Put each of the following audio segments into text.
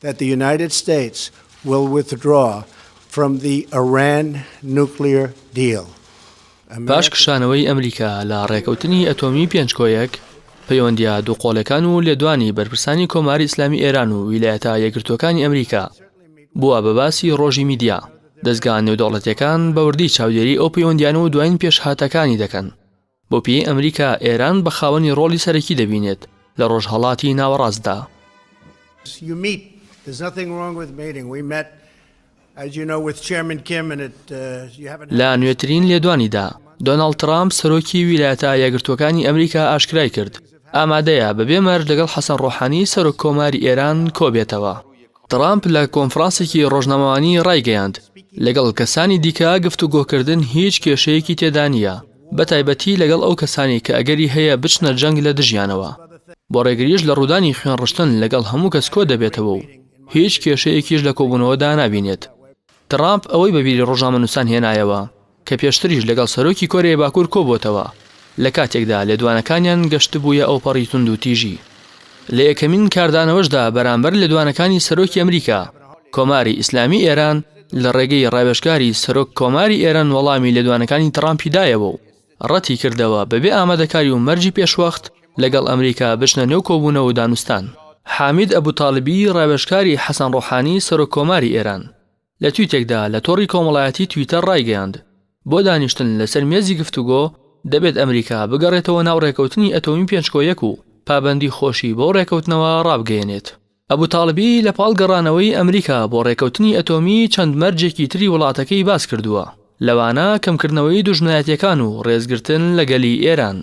that the United States will withdraw from the Iran nuclear deal. باش کشانەوەی ئەمریکا لە ڕێکەوتنی ئەتۆمی پێنج کۆیەک پەیوەندیە دووقۆڵەکان و لێدوانی بەرپرسانی کۆماری ئیسلامی ئێران و ویلایەتە یەکگرتووەکانی ئەمریکا بووه بە باسی ڕۆژی میدیا دەستگا نێودەوڵەتیەکان بە وردی چاودێری ئەو پەیوەندیانە و دواین پێشهاتەکانی دەکەن بۆ پێی ئەمریکا ئێران بە خاوەنی ڕۆڵی سەرەکی دەبینێت لە ڕۆژهەڵاتی ناوەڕاستدا. لە نوێترین لێدوانیدا دۆناڵد ترامپ سەرۆکی ویلایەتە یەکگرتووەکانی ئەمریکا ئاشکرای کرد ئامادەیە بەبێ مەرج لەگەڵ حەسەن ڕۆحانی سەرۆک کۆماری ئێران کۆببێتەوە. ترامپ لە کۆنفرانسێکی ڕۆژنامەوانی ڕایگەیاند لەگەڵ کەسانی دیکە گفتوگۆکردن هیچ کێشەیەکی تێدا نییە بەتایبەتی لەگەڵ ئەو کەسانی کە ئەگەری هەیە بچنە جەنگ لە دژیانەوە بۆ ڕێگریش لە ڕوودانی خوێنڕشتن لەگەڵ هەموو کەس کۆ دەبێتەوە و هیچ کێشەیەکیش لە کۆبوونەوەدا نابینێت. ترامپ ئەوەی بەبیری ڕۆژنامەنووسان هێنایەوە کە پێشتریش لەگەڵ سەرۆکی کۆرەیە باکوور کۆبووتەوە لە کاتێکدا لێدوانەکانیان گەشت بوویە ئەو پەڕی تند و تیژی. لە یەکەمین کاردانەوەشدا بەرامبەر لێدوانەکانی سەرۆکی ئەمریکا کۆماری ئیسلامی ئێران لە ڕێگەی ڕاوێژکاری سەرۆک کۆماری ئێران وەڵامی لێدوانەکانی ترامپی دایەوە و ڕەتی کردەوە بەبێ ئامادەکاری و مەرجی پێشوەخت لەگەڵ ئەمریکا بچنە نێو کۆبوونەوە و دانوستان. حامید ئەبوتاڵبی ڕاوێژکاری حەسەن ڕۆحانی سەرۆک کۆماری ئێران لە تویتێکدا لە تۆڕی کۆمەڵایەتی تویتەر ڕایگەیاند بۆ دانیشتن لەسەر مێزی گفتوگۆ دەبێت ئەمریکا بگەڕێتەوە ناو ڕێکەوتنی ئەتۆمی پێنج کۆیەک و پابەندی خۆشی بۆ ڕێکەوتنەوە ڕابگەیەنێت. ئەبوتاڵبی لە پاڵ گەڕانەوەی ئەمریکا بۆ ڕێکەوتنی ئەتۆمی چەند مەرجێکی تری وڵاتەکەی باس کردووە لەوانە کەمکردنەوەی دوژمنایەتیەکان و ڕێزگرتن لەگەلی ئێران.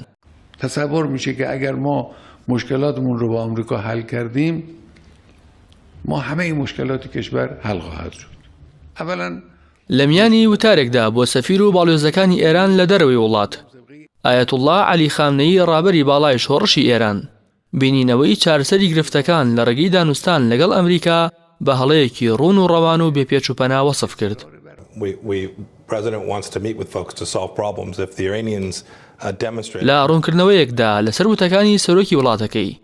تصور میشه که اگر ما مشکلاتمون رو با آمریکا حل کردیم ما همه این مشکلات کشور حل خواهد شد. اولا لە میانی وتارێکدا بۆ سەفیر و باڵێۆزەکانی ئێران لە دەرەوەی وڵات ئایەتوڵڵا عەلی خامنەیی ڕابەری باڵای شۆڕشی ئێران بینینەوەی چارەسەری گرفتەکان لە ڕێگەی دانوستان لەگەڵ ئەمریکا بە هەڵەیەکی ڕوون و ڕەوان و بێپێچووپەنا وەسف کرد. لە ڕوونکردنەوەیەکدا لەسەر وتەکانی سەرۆکی وڵاتەکەی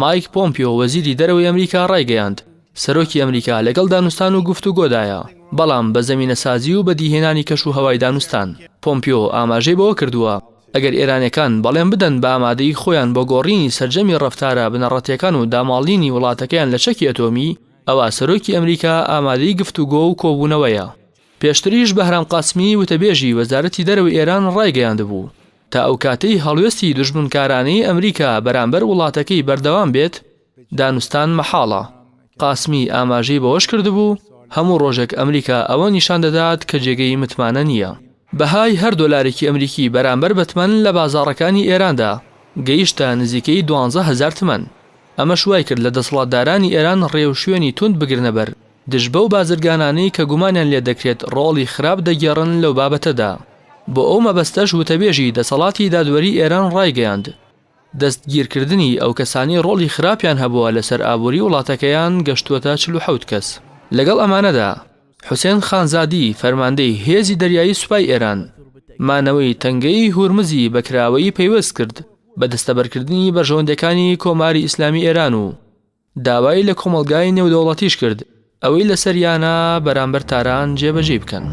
مایک پۆمپیۆ وەزیری دەرەوەی ئەمریکا ڕایگەیاند سەرۆکی ئەمریکا لەگەڵ دانوستان و گفتوگۆدایە بەڵام بە زەمینەسازی و بەدیهێنانی کەش و هەوای دانوستان. پۆمپیۆ ئاماژەی بەوە کردووە ئەگەر ئێرانیەکان بەڵێن بدەن بە ئامادەی خۆیان بۆ گۆڕینی سەرجەمی ڕەفتارە بنەڕەتیەکان و داماڵینی وڵاتەکەیان لە چەکی ئەتۆمی ئەوە سەرۆکی ئەمریکا ئامادەی گفتوگۆ و کۆبوونەوەیە. پێشتریش بەهرام قاسمی وتەبێژی وەزارەتی دەرەوەی ئێران ڕایگەیاندبوو تا ئەو کاتەی هەڵوێستی دژمنکارانەی ئەمریکا بەرامبەر وڵاتەکەی بەردەوام بێت دانوستان مەحاڵە. قاسمی ئاماژەی بەوەش کردبوو هەموو ڕۆژێک ئەمریکا ئەوە نیشان دەدات کە جێگەی متمانە نییە. بەهای هەر دۆلارێکی ئەمریکی بەرامبەر بە تمەن لە بازاڕەکانی ئێراندا گەیشتە نزیکەی 12,000 تمەن. ئەمە شوای کرد لە دەسەڵاتدارانی ئێران ڕێوشوێنی تند بگرنە بەر دژ بەو بازرگانانەی کە گومانیان لێ دەکرێت ڕۆڵی خراپ دەگێڕن لەو بابەتەدا. بۆ ئەو مەبەستەش وتەبێژی دەسەڵاتی دادوەری ئێران ڕایگەیاند دەستگیرکردنی ئەو کەسانی ڕۆڵی خراپیان هەبووە لەسەر ئابووری وڵاتەکەیان گەشتووەتە 47 کەس. لەگەڵ ئەمانەدا حوسێن خانزادی فەرماندەی هێزی دەریایی سوپای ئێران مانەوەی تەنگەی هورمزی بەکراوەیی پەیوەست کرد بە دەستەبەرکردنی بەرژەوەندەکانی کۆماری ئیسلامی ئێران و داوای لە کۆمەڵگای نێودەوڵەتیش کرد ئەوەی لەسەریانە بەرامبەر تاران جێبەجێ بکەن.